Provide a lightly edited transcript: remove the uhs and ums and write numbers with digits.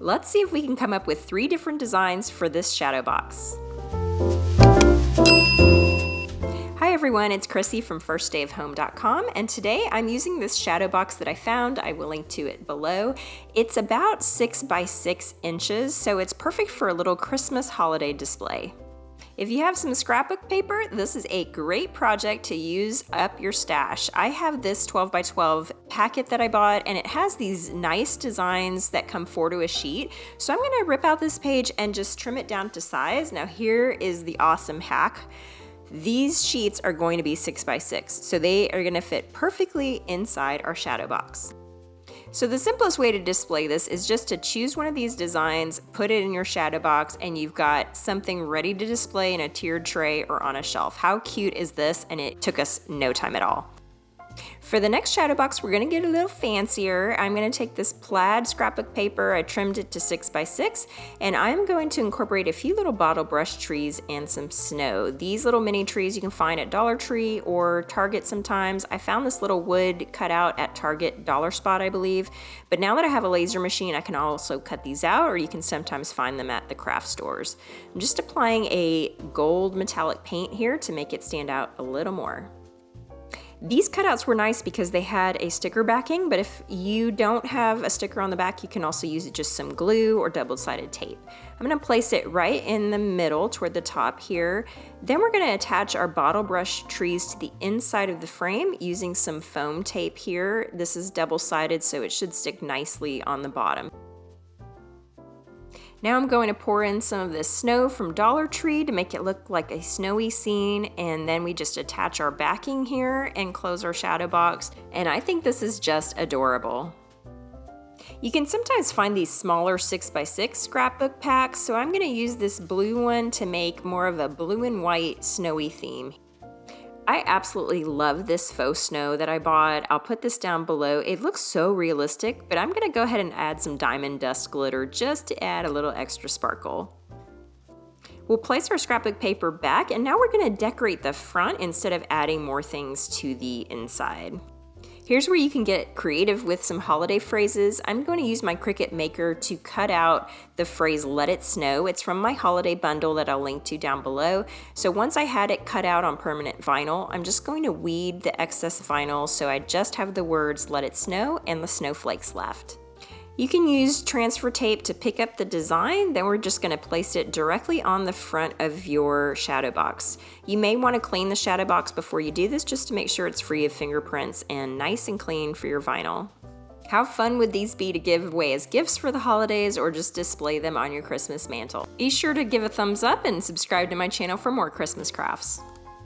Let's see if we can come up with 3 different designs for this shadow box. Hi everyone, it's Chrissy from firstdayofhome.com, and today I'm using this shadow box that I found. I will link to it below. It's about 6 by 6 inches, so it's perfect for a little Christmas holiday display. If you have some scrapbook paper, this is a great project to use up your stash. I have this 12 by 12 packet that I bought, and it has these nice designs that come 4 to a sheet. So I'm gonna rip out this page and just trim it down to size. Now here is the awesome hack. These sheets are going to be 6 by 6, so they are gonna fit perfectly inside our shadow box. So the simplest way to display this is just to choose one of these designs, put it in your shadow box, and you've got something ready to display in a tiered tray or on a shelf. How cute is this? And it took us no time at all. For the next shadow box, we're gonna get a little fancier. I'm gonna take this plaid scrapbook paper, I trimmed it to 6 by 6, and I'm going to incorporate a few little bottle brush trees and some snow. These little mini trees you can find at Dollar Tree or Target sometimes. I found this little wood cut out at Target Dollar Spot, I believe. But now that I have a laser machine, I can also cut these out, or you can sometimes find them at the craft stores. I'm just applying a gold metallic paint here to make it stand out a little more. These cutouts were nice because they had a sticker backing, but if you don't have a sticker on the back, you can also use just some glue or double-sided tape. I'm gonna place it right in the middle toward the top here. Then we're gonna attach our bottle brush trees to the inside of the frame using some foam tape here. This is double-sided, so it should stick nicely on the bottom. Now I'm going to pour in some of this snow from Dollar Tree to make it look like a snowy scene, and then we just attach our backing here and close our shadow box, and I think this is just adorable. You can sometimes find these smaller 6 by 6 scrapbook packs, so I'm going to use this blue one to make more of a blue and white snowy theme. I absolutely love this faux snow that I bought. I'll put this down below. It looks so realistic, but I'm gonna go ahead and add some diamond dust glitter just to add a little extra sparkle. We'll place our scrapbook paper back, and now we're gonna decorate the front instead of adding more things to the inside. Here's where you can get creative with some holiday phrases. I'm going to use my Cricut Maker to cut out the phrase "Let It Snow." It's from my holiday bundle that I'll link to down below. So once I had it cut out on permanent vinyl, I'm just going to weed the excess vinyl so I just have the words "Let It Snow" and the snowflakes left. You can use transfer tape to pick up the design, then we're just gonna place it directly on the front of your shadow box. You may wanna clean the shadow box before you do this just to make sure it's free of fingerprints and nice and clean for your vinyl. How fun would these be to give away as gifts for the holidays or just display them on your Christmas mantle? Be sure to give a thumbs up and subscribe to my channel for more Christmas crafts.